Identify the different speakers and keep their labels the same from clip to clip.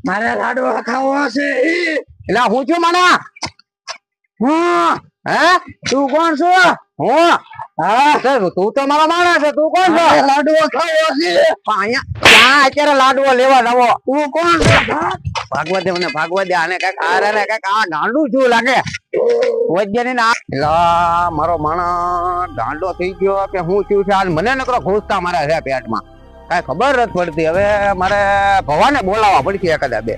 Speaker 1: મારે લાડવા ખાવા છે
Speaker 2: એટલે હું છું માના
Speaker 1: હું
Speaker 2: હે
Speaker 1: તું કોણ છો
Speaker 2: હું હા સર તું તો મારો માણસ છે તું કોણ છો
Speaker 1: મારે લાડવા ખાવા છે
Speaker 2: પણ અહીંયા ક્યાં અત્યારે લાડવો લેવા જવો
Speaker 1: તું કોણ છો
Speaker 2: ભાગવા દે મને ભાગવા દે આને કઈક આ કઈક આ ગાંડું છું લાગે વૈજ્ઞાનિક ના મારો માણસ ગાંડો થઈ ગયો કે હું થયું છે આજ મને નકરો ઘૂસતા મારા છે પેટમાં કઈ ખબર નથી પડતી હવે મારે ભવાને બોલાવવા પડશે એકાદા બે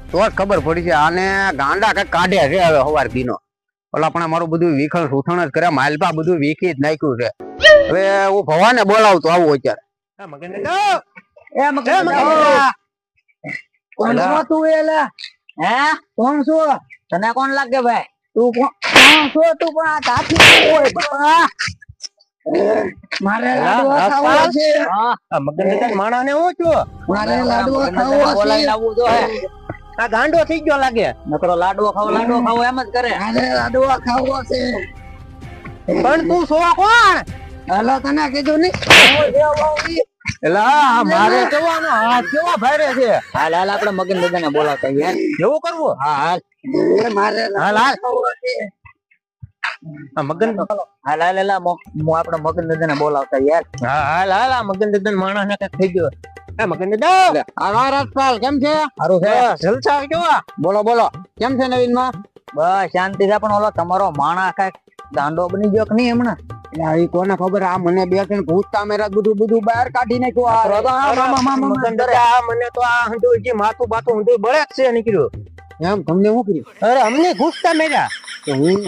Speaker 2: તો જ ખબર પડી છે આને ગાંડા કઈક કાઢે છે હવે સવાર દીનો ઓલા પણ મારું બધું વિખણ સુથણ જ કરે માલપા બધું વીખી જ નાખ્યું છે હવે હું ભવાને બોલાવતો આવું અત્યારે
Speaker 1: એ મગન કોણ છો તું એલા હે કોણ છો તને કોણ લાગે ભાઈ તું કોણ છો તું પણ આ કાઠી હોય મારે લાડવા ખાવા છે
Speaker 2: હા મગન માણા ને હું છું
Speaker 1: મારે લાડવા ખાવા
Speaker 2: બોલાવી લાવવું જો હે આ ગાંડો થઈ ગયો લાગે
Speaker 1: નકરો લાડવો ખાવો એમ જ કરે મારે લાડવા ખાવા છે
Speaker 2: પણ તું સો કોણ
Speaker 1: હાલો તને કીધું ની
Speaker 2: એલા મારે કેવાનો હાથ કેવા ભારે છે
Speaker 1: હાલ હાલ આપણે મગન દાદાને બોલાવતા યાર
Speaker 2: એવું કરવું
Speaker 1: હા હાલ મારે
Speaker 2: હાલ હાલ આ મગન
Speaker 1: હાલ હાલ એલા આપણે મગન દાદાને બોલાવતા યાર
Speaker 2: હા હાલ હાલ આ મગન દાદા માણસ ને કઈક થઈ ગયો એ મગન દાદા આ રાજપાલ કેમ છે
Speaker 1: સારું છે
Speaker 2: જલસા કેવા બોલો બોલો કેમ છે નવીન માં
Speaker 1: બસ શાંતિ છે પણ ઓલો તમારો માણા કઈક દાંડો બની ગયો કે નહીં હમણાં
Speaker 2: એ કોને ખબર આ મને બે ત્રણ ભૂતતા મેરા બધું બહાર કાઢી નાખ્યું મને તો આ હંધું જે માથું બાથું હંધું બળે જ છે નીકળ્યું એમ તમને શું કર્યું અરે અમને ઘૂસતા મેરા હું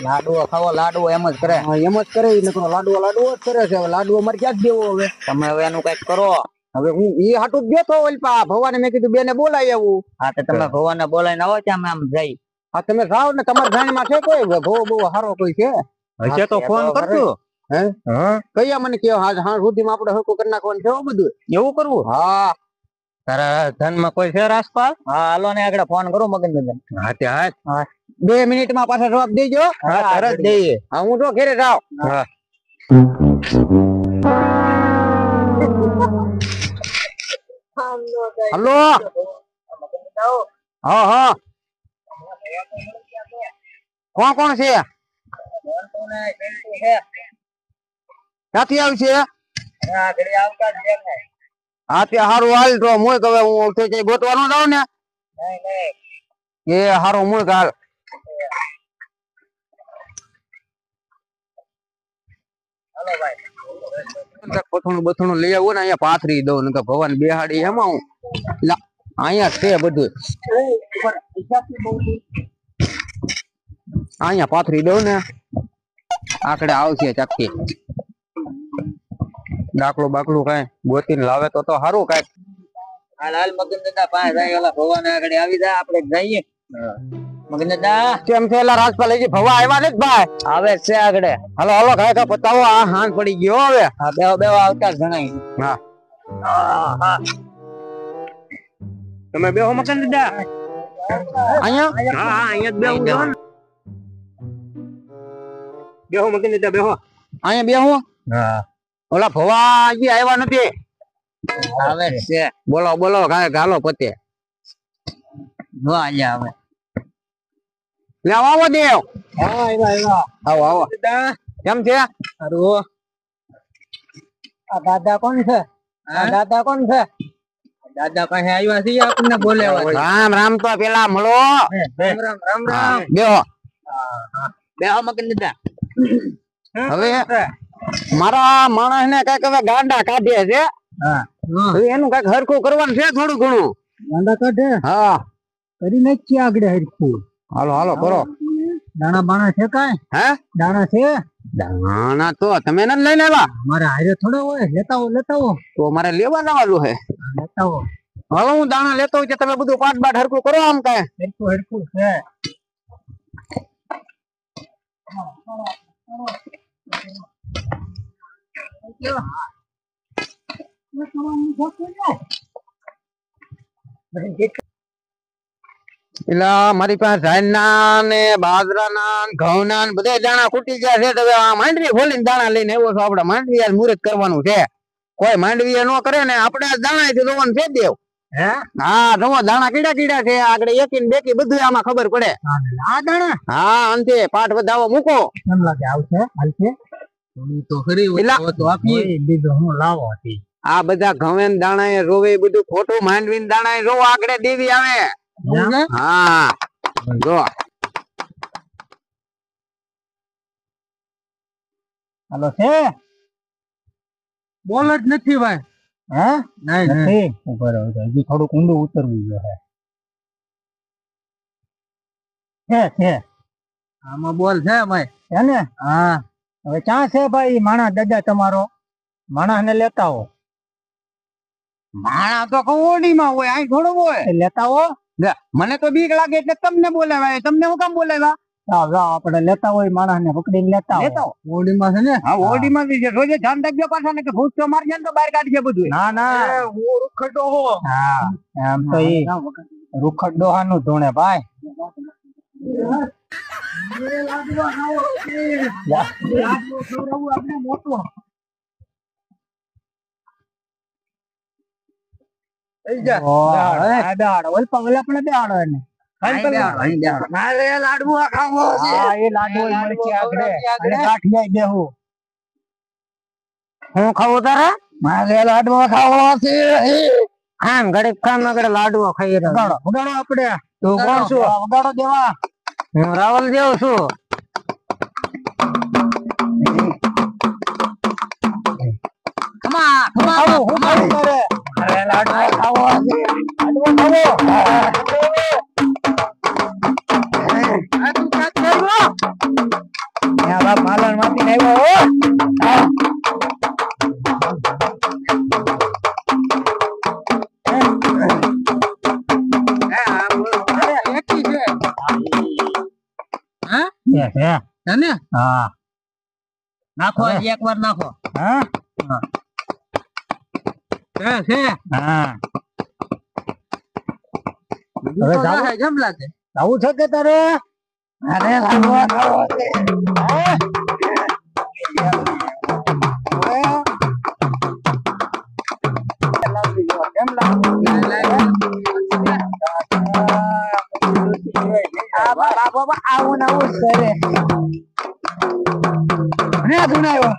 Speaker 1: લાડવો ખાવો લાડવો એમ જ કરે
Speaker 2: એમ જ કરે નકરો લાડવો જ કરે છે હવે લાડવો મારે ક્યાં જ દેવો હવે
Speaker 1: તમે હવે એનું કઈક કરો
Speaker 2: હવે હું એ હાટું જ ગયો ઓલપા ભવાને મેં કીધું બેને બોલાવી આવું
Speaker 1: હા તો તમે ભવાને બોલાવીને આવો ત્યાં આમ જઈ
Speaker 2: હા તમે જાઓ ને તમારા જાણીમાં છે કોઈ ભવો બહુ સારો કોઈ છે હશે તો ફોન કરજો હે હા કયા મને કેવો હા સુધીમાં આપણે હરકું કરી નાખવાનું છે બધું એવું કરવું હા તારા ધનમાં કોઈ છે રાજપાલ
Speaker 1: હા હાલો ને આગળ ફોન કરો મગન દાદા
Speaker 2: હા તે હા 2 મિનિટમાં પાછા જવાબ દેજો હા તરત દઈએ હા હું તો ઘરે જાવ હા હલો હા હા કોણ છે ક્યાંથી આવશે હા તે હારું હાલ તો મુય હવે હું ગોતવાનું જાઉં ને એ હારું મુય હાલ બથણું લઈ આવું ને અહીંયા પાથરી દઉં ને ભગવાન બેહાડી એમાં હું અહીંયા છે બધું અહીંયા પાથરી દઉં ને આકડે આવશે ચક્કી ડાકલું બાકલું કઈ ગોતીને લાવે તો સારું કઈ
Speaker 1: હાલ હાલ મગન દાદા પાસે જાય ઓલા ભવાને આગળ આવી જાય આપણે જઈએ મગન દાદા
Speaker 2: કેમ છે એલા રાજપાલ હજી ભવા આવ્યા નથી ભાઈ
Speaker 1: આવે છે આગળ
Speaker 2: હાલો હાલો કાંઈ પતાવો આ હાંજ પડી ગયો હવે
Speaker 1: હા બેવો આવતા જણાય
Speaker 2: હા તમે બેહો મગન દાદા અહીંયા હા અહીંયા જ બેહો મગન દાદા બેહો અહીંયા બેહો હા ઓલા ભવા હજી આવ્યા નથી
Speaker 1: આવે છે
Speaker 2: બોલો બોલો ગાલો પતે
Speaker 1: નો અહીંયા આવે
Speaker 2: લે આવો દેવ
Speaker 1: હા આવ્યા
Speaker 2: આવો આવો કેમ છે
Speaker 1: સારું આ દાદા કોણ છે દાદા કોણ છે દાદા પાસે આવ્યા છે આપણને બોલાવ્યા
Speaker 2: રામ રામ તો પેલા મળો
Speaker 1: રામ રામ રામ રામ
Speaker 2: બેહો
Speaker 1: બેહો મગન દાદા
Speaker 2: હવે મારા માણસ ને કઈક હવે ગાંડા કાઢે છે એનું કઈક હરખું કરવાનું છે થોડું ઘણું
Speaker 1: ગાંડા કાઢે
Speaker 2: હા
Speaker 1: કરી નાખીએ આગળ હરખું
Speaker 2: હાલો હાલો કરો
Speaker 1: દાણા બાણા છે કાંઈ
Speaker 2: હે
Speaker 1: દાણા છે
Speaker 2: દાણા તો તમે નથી લઈને આવ્યા
Speaker 1: મારે હારે થોડો હોય લેતા હો
Speaker 2: તો મારે લેવા જવાનું છે
Speaker 1: લેતા હો
Speaker 2: હવે હું દાણા લેતો હોય તમે બધું પાટ બાટ હરખું કરો આમ કઈ
Speaker 1: હરખું છે
Speaker 2: પેલા મારી પાસે ધાનના ને બાજરાના ઘઉંના બધા દાણા ખૂટી ગયા છે હવે આ માંડવી ખોલીને દાણા લઈને આવ્યો છો આપણે માંડવી મુહૂર્ત કરવાનું છે કોઈ માંડવી ન કરે ને આપણે દાણા થી લોવાનું છે દેવ
Speaker 1: હે
Speaker 2: હા જુઓ દાણા કીડા કીડા છે આગળ એકી ને બેકી બધું આમાં ખબર પડે
Speaker 1: આ દાણા
Speaker 2: હા અંતે પાઠ વધાવો મૂકો
Speaker 1: એમ લાગે આવશે હાલશે તો ખરી
Speaker 2: એલા.
Speaker 1: તો આપીએ બીજો હું લાવો હતી
Speaker 2: આ બધા ઘવેન દાણા એ રોવે એ બધું ખોટું માંડવીને દાણા એ રોવો આગળ દેવી આવે હા જો
Speaker 1: હાલો છે બોલ જ નથી ભાઈ હે નહીં નથી ઉપર હજી થોડુંક ઊંડું ઉતરવું જોઈએ છે આમાં બોલ છે ભાઈ છે ને હા હવે ક્યાં છે ભાઈ માણસ દાદા તમારો માણસ ને લેતા આવો
Speaker 2: માણા તો કવોડીમાં હોય અહીં થોડું હોય
Speaker 1: લેતા આવો
Speaker 2: લે, મને તો બીક લાગે એટલે તમને બોલાવ્યા તમને હું કામ બોલાવ્યા
Speaker 1: જાઓ જાઓ આપણે લેતા હોય માણસ ને પકડીને લેતા
Speaker 2: લેતા
Speaker 1: આવો ઓડીમાં છે ને
Speaker 2: હા ઓડીમાં બી છે રોજે ધ્યાન રાખજો પાછા ને કે ભૂત તો મારજે ને તો બહાર કાઢજે બધું
Speaker 1: ના ના હું રૂખડો હો હા એમ તો ઈ રૂખડો હાનું ધોણે ભાઈ
Speaker 2: હું ખાવું તારે
Speaker 1: મારે લાડવા ખાવો છે
Speaker 2: આમ ઘડીક કામ આગળ લાડવો ખાઈ રહ્યો
Speaker 1: વગાડો આપણે
Speaker 2: તું કોણ છું
Speaker 1: વગાડો દેવા
Speaker 2: હું રાવલ જેવો છું
Speaker 1: પાલન માંથી આવ્યો હા નાખો એક વાર નાખો હા છે હા હવે કેમ લાગે આવું છે કે તારે અરે લાડવા ખાવો છે કેમ લાગે આવું નવું કરે ને સુનાયો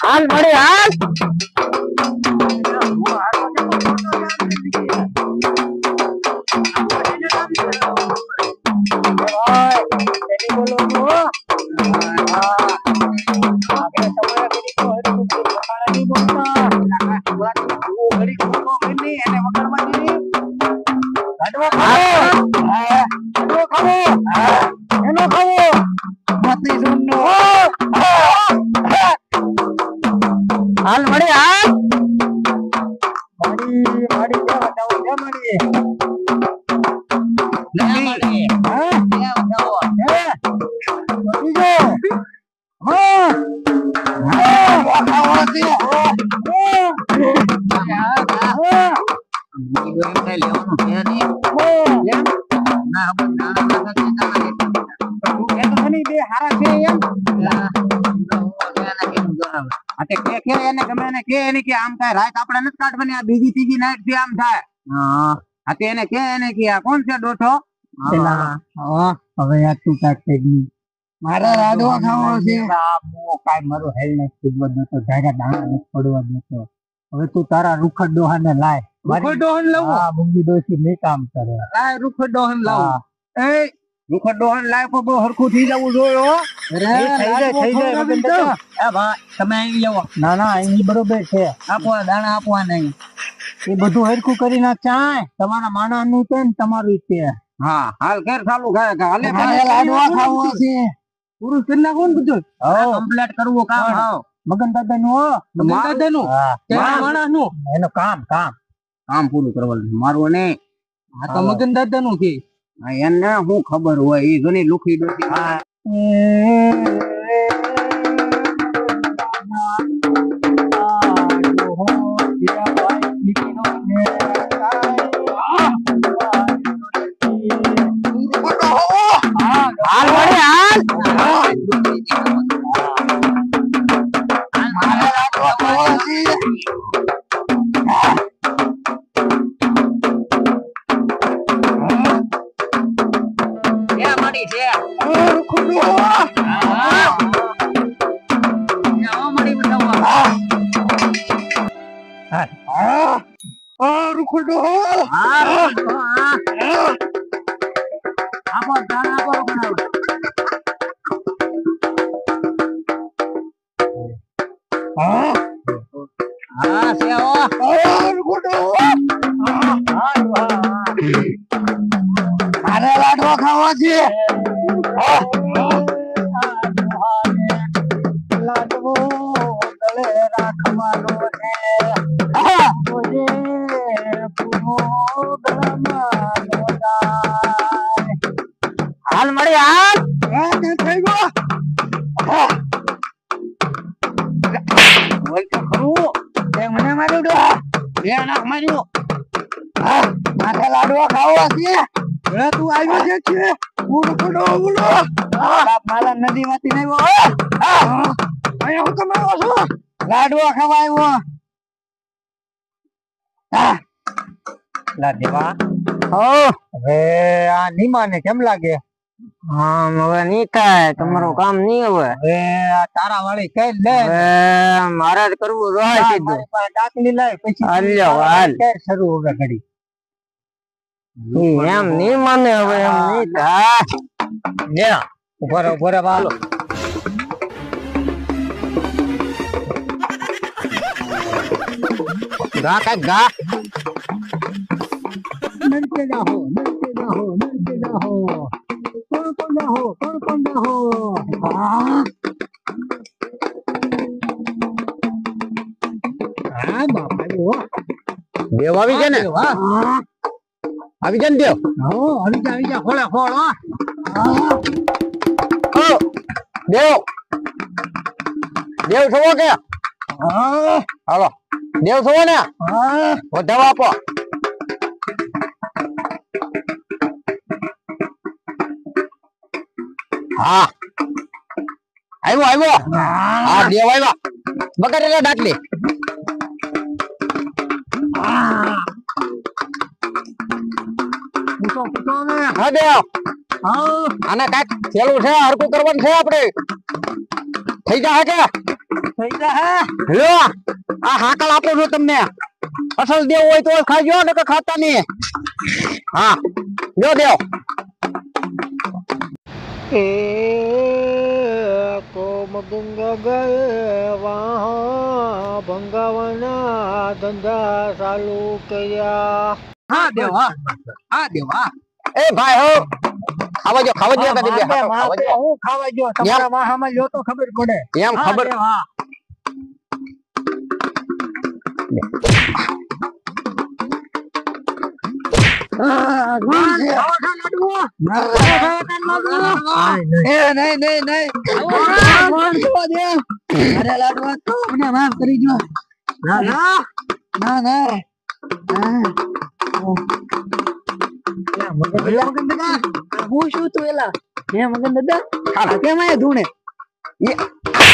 Speaker 1: હાલ મળે હાલ હાલ મળે હાલ માડી માડી કેવા જાવ છે માડી માડી હા કેવા જાવ હે બીજો હા હા ખાવાતી બીજી ત્રીજી નાઈટ થી આમ થાય એને કે એને કે આ કોણ છે ડોઠો હવે આ તું કાક થઈ મારા રાડવા ખાવો છે કાઈ મારું હેલ ને ખુદવા દેતો જાયગા દાણા ન પડવા દેતો હવે તું તારા રૂખડ ડોહા ને લાય રૂખડ ડોહન લાવો હા મુંગી ડોસી ને કામ કરે લાય રૂખડ ડોહન લાવો એ રૂખડ ડોહન લાય કો બહુ હરખું થઈ જવું જોઈએ હો થઈ જાય એ ભાઈ તમે અહીં લેવો ના ના અહીં બરોબર છે આપો દાણા આપવા નહીં એ બધું હરખું કરી નાખ ચાય તમારા માણસ નું છે ને તમારું છે હા હાલ ઘર ચાલુ હાલે લાડવા ખાવો છે પુરુષ કેટલા કોણ બધું કમ્પ્લીટ કરવું કામ હાવ મગન દાદા નું મગન દાદા નું માણસ નું એનું કામ કામ કામ પૂરું કરવાનું મારું નહીં આ તો મગન દાદા નું છે એને શું ખબર હોય એ ઘણી લુખી ડોસી
Speaker 2: હાલ મળી હાલ
Speaker 1: મારે લાડવા ખાવા છે. મારે લાડવા ખાવા છે. લાડવો ગળે રાખવાનો છે.
Speaker 2: હાલ મળી હાલ
Speaker 1: થઈ ગયો. મને માર્યું ડોહા. બે નાખ માર્યું. માથે લાડવા ખાવા છે. તું આવ્યો છે કે ઉડો ઉડો ઉડો. બાપ મારા નદી માંથી નહીં અહીંયા હું તમે આવ્યો છો. લાડવા ખાવા આવ્યો.
Speaker 2: દેવા
Speaker 1: હવે આ નીમાને કેમ લાગે?
Speaker 2: હા હવે નહીં થાય તમારું કામ નહીં હવે
Speaker 1: હવે આ તારા વાળી કઈ લે.
Speaker 2: મારે જ કરવું રહે સીધું
Speaker 1: ડાકલી લાય પછી
Speaker 2: હાલ્યો, હાલ.
Speaker 1: શરૂ હવે ઘડી.
Speaker 2: એમ નહીં માને હવે એમ નહીં થાય
Speaker 1: ઉભો રહો હાલો.
Speaker 2: ગા કઈ ગા
Speaker 1: नलके ना हो नलके ना हो नलके ना हो कौन ना हो कौन ना हो. बापा वो
Speaker 2: દેવ આવી જાય ને આવી જાય ને દેવ
Speaker 1: આવી જા ખોળે ખોળ.
Speaker 2: દેવ દેવ છો કે હાલો દેવ છો ને વધાવો આપો હા આવ્યો હા દેવ આવ્યા બગાડેલા ડાકલી હા દેવ આને કાંઈક પેલું છે હરકું કરવાનું છે આપણે થઈ જા કે
Speaker 1: થઈ જા.
Speaker 2: લ્યો આ હાકલ આપું છું તમને અસલ દેવ હોય તો ખાજો ને કે ખાતા નહીં. હા જો દેવ
Speaker 1: કોમ ગંગા ગયે વહાં ભંગાવાના ધંધા ચાલુ કર્યા. હા દેવ હા દેવ
Speaker 2: એ ભાઈ હો ખાવા જો કદી બે
Speaker 1: હું ખાવા જો તમારા વાહામાં જો તો ખબર પડે
Speaker 2: એમ ખબર
Speaker 1: માફ કરી જો. ના હું શું તું એલા મગન દાદા કેમ આયા ધૂણે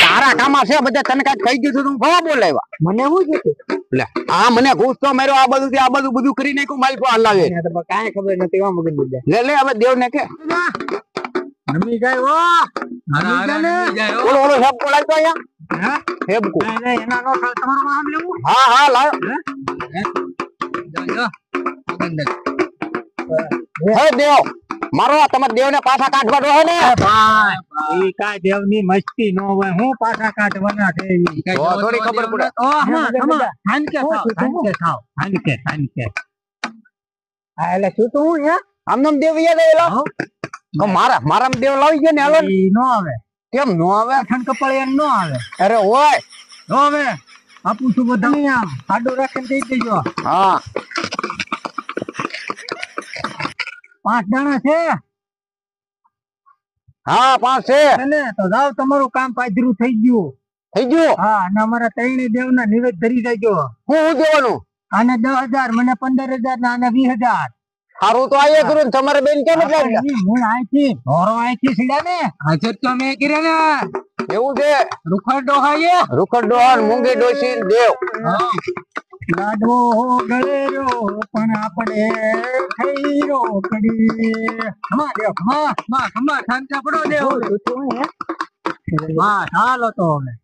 Speaker 2: તારા કામમાં છે બધા તને કઈ કહી દીધું તું ખવા બોલાવ્યા
Speaker 1: મને શું કીધું
Speaker 2: લે આ મને ગુસ્સો માર્યો આ બધું કરી નાખ્યું મારી પાસે હલાવે
Speaker 1: કાંઈ ખબર નથી મગન દાદા
Speaker 2: લે હવે દેવ ને કે
Speaker 1: રમી જાય
Speaker 2: ઓલો હેબ બોલાય તો અહીંયા હેબ કો
Speaker 1: એના નો તમારો નામ લેવું
Speaker 2: હા લાવ હે દેવ મારો તમારા દેવ ને પાછા કાઢવાનો હે ને
Speaker 1: ઈ કાય દેવ ની મસ્તી નો હોય હું પાછા કાઢવાના છે
Speaker 2: થોડી ખબર પડે
Speaker 1: હાનકે હા એટલે શું તો હું હે
Speaker 2: આમનો દેવ યાદ આવેલો મારા દેવ લાવી ગયો ને હાલો
Speaker 1: નો આવે
Speaker 2: કેમ નો આવે
Speaker 1: ઠંડ કપાળી એમ નો આવે
Speaker 2: અરે ઓય
Speaker 1: નો આવે આપું છું બધા આમ આડો રાખીને દઈ દેજો
Speaker 2: હા
Speaker 1: 5 દાણા છે
Speaker 2: હા 5 છે
Speaker 1: ને તો જાવ તમારું કામ પાજરું થઈ ગયું હા અને અમારા ત્રણેય દેવના નિવેદ ધરી જાયજો
Speaker 2: હું દેવાનું
Speaker 1: આને 10,000 મને 15,000 ને આને 20,000
Speaker 2: સારું તો આયે કરું ને તમારે બેન કેમ લાગ્યા
Speaker 1: હું આઈથી ધોરો આઈથી સીડા ને આજે તો મેં કર્યા ને
Speaker 2: એવું છે
Speaker 1: રૂખડ ડોહાઈએ
Speaker 2: રૂખડ ડોહા ને મૂંગી ડોશી ને દેવ
Speaker 1: લાડવો ગળેરો પણ આપણે ખૈરો કડી ખમા દેવ ખમા ખમા ખમા શાંતા પડો દેવ હા ચાલો તો હવે